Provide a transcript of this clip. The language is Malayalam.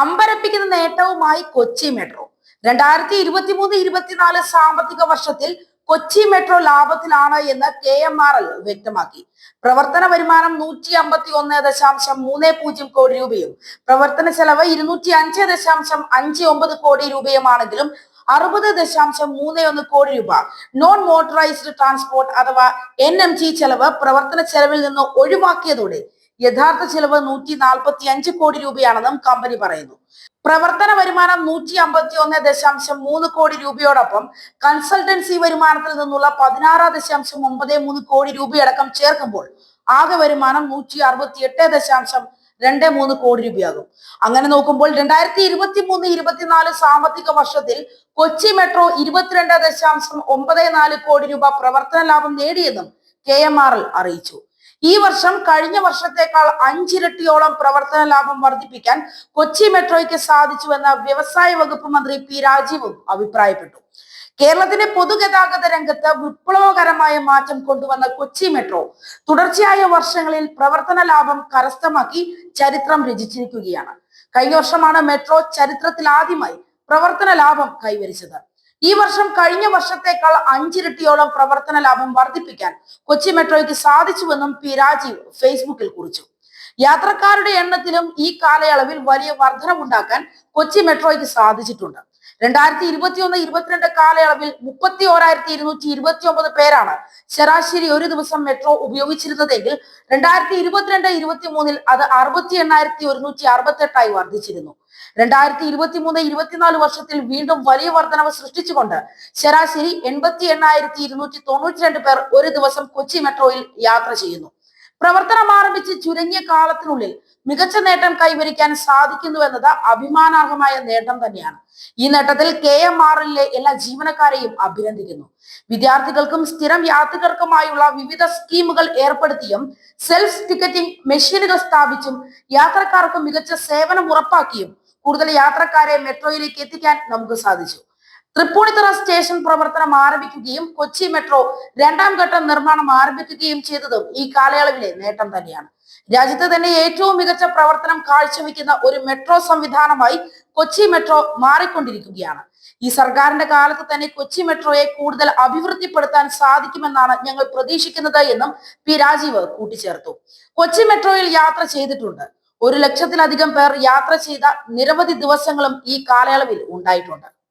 അമ്പരപ്പിക്കുന്ന നേട്ടവുമായി കൊച്ചി മെട്രോ 2023-24 സാമ്പത്തിക വർഷത്തിൽ കൊച്ചി മെട്രോ ലാഭത്തിലാണ് എന്ന് KMRL വ്യക്തമാക്കി. പ്രവർത്തന വരുമാനം 151.30 കോടി രൂപയും പ്രവർത്തന ചെലവ് 205.59 കോടി രൂപയുമാണെങ്കിലും 60.31 കോടി രൂപ നോൺ മോട്ടറൈസ്ഡ് ട്രാൻസ്പോർട്ട് അഥവാ NMT ചെലവ് പ്രവർത്തന ചെലവിൽ നിന്ന് ഒഴിവാക്കിയതോടെ യഥാർത്ഥ ചെലവ് 145 കോടി രൂപയാണെന്നും കമ്പനി പറയുന്നു. പ്രവർത്തന വരുമാനം 151.3 കോടി രൂപയോടൊപ്പം കൺസൾട്ടൻസി വരുമാനത്തിൽ നിന്നുള്ള 16.93 കോടി രൂപയടക്കം ചേർക്കുമ്പോൾ ആകെ വരുമാനം 168.23 കോടി രൂപയാകും. അങ്ങനെ നോക്കുമ്പോൾ 2023-24 സാമ്പത്തിക വർഷത്തിൽ കൊച്ചി മെട്രോ 22.94 കോടി രൂപ പ്രവർത്തന ലാഭം നേടിയെന്നും KMRL അറിയിച്ചു. ഈ വർഷം കഴിഞ്ഞ വർഷത്തേക്കാൾ 5 ഇരട്ടിയോളം പ്രവർത്തന ലാഭം വർദ്ധിപ്പിക്കാൻ കൊച്ചി മെട്രോയ്ക്ക് സാധിച്ചുവെന്ന് വ്യവസായ വകുപ്പ് മന്ത്രി P രാജീവും അഭിപ്രായപ്പെട്ടു. കേരളത്തിന്റെ പൊതുഗതാഗത രംഗത്ത് വിപ്ലവകരമായ മാറ്റം കൊണ്ടുവന്ന കൊച്ചി മെട്രോ തുടർച്ചയായ വർഷങ്ങളിൽ പ്രവർത്തന ലാഭം കരസ്ഥമാക്കി ചരിത്രം രചിച്ചിരിക്കുകയാണ്. കഴിഞ്ഞ വർഷമാണ് മെട്രോ ചരിത്രത്തിൽ ആദ്യമായി പ്രവർത്തന ലാഭം കൈവരിച്ചത്. ഈ വർഷം കഴിഞ്ഞ വർഷത്തേക്കാൾ 5 ഇരട്ടിയോളം പ്രവർത്തന ലാഭം വർദ്ധിപ്പിക്കാൻ കൊച്ചി മെട്രോയ്ക്ക് സാധിച്ചുവെന്നും P രാജീവ് ഫേസ്ബുക്കിൽ കുറിച്ചു. യാത്രക്കാരുടെ എണ്ണത്തിലും ഈ കാലയളവിൽ വലിയ വർധനവുണ്ടാക്കാൻ കൊച്ചി മെട്രോയ്ക്ക് സാധിച്ചിട്ടുണ്ട്. 2021-22 കാലയളവിൽ 31,229 പേരാണ് ശരാശരി ഒരു ദിവസം മെട്രോ ഉപയോഗിച്ചിരുന്നതെങ്കിൽ 2022-23 അത് 68,168 വർദ്ധിച്ചിരുന്നു. 2023-24 വർഷത്തിൽ വീണ്ടും വലിയ വർധനവ് സൃഷ്ടിച്ചുകൊണ്ട് ശരാശരി 88,292 പേർ ഒരു ദിവസം കൊച്ചി മെട്രോയിൽ യാത്ര ചെയ്യുന്നു. പ്രവർത്തനം ആരംഭിച്ച് ചുരുങ്ങിയ കാലത്തിനുള്ളിൽ മികച്ച നേട്ടം കൈവരിക്കാൻ സാധിക്കുന്നുവെന്നത് അഭിമാനാർഹമായ നേട്ടം തന്നെയാണ്. ഈ നേട്ടത്തിൽ KMRLലെ എല്ലാ ജീവനക്കാരെയും അഭിനന്ദിക്കുന്നു. വിദ്യാർത്ഥികൾക്കും സ്ഥിരം യാത്രികർക്കുമായുള്ള വിവിധ സ്കീമുകൾ ഏർപ്പെടുത്തിയും സെൽഫ് ടിക്കറ്റിംഗ് മെഷീനുകൾ സ്ഥാപിച്ചും യാത്രക്കാർക്ക് മികച്ച സേവനം ഉറപ്പാക്കിയും കൂടുതൽ യാത്രക്കാരെ മെട്രോയിലേക്ക് എത്തിക്കാൻ നമുക്ക് സാധിച്ചു. തൃപ്പൂണിത്തുറ സ്റ്റേഷൻ പ്രവർത്തനം ആരംഭിക്കുകയും കൊച്ചി മെട്രോ 2ാം ഘട്ട നിർമ്മാണം ആരംഭിക്കുകയും ചെയ്തതും ഈ കാലയളവിലെ നേട്ടം തന്നെയാണ്. രാജ്യത്ത് തന്നെ ഏറ്റവും മികച്ച പ്രവർത്തനം കാഴ്ചവെക്കുന്ന ഒരു മെട്രോ സംവിധാനമായി കൊച്ചി മെട്രോ മാറിക്കൊണ്ടിരിക്കുകയാണ്. ഈ സർക്കാരിന്റെ കാലത്ത് തന്നെ കൊച്ചി മെട്രോയെ കൂടുതൽ അഭിവൃദ്ധിപ്പെടുത്താൻ സാധിക്കുമെന്നാണ് ഞങ്ങൾ പ്രതീക്ഷിക്കുന്നത് എന്നും P രാജീവ് കൂട്ടിച്ചേർത്തു. കൊച്ചി മെട്രോയിൽ യാത്ര ചെയ്തിട്ടുണ്ട്. 1 ലക്ഷത്തിലധികം പേർ യാത്ര ചെയ്ത നിരവധി ദിവസങ്ങളും ഈ കാലയളവിൽ ഉണ്ടായിട്ടുണ്ട്.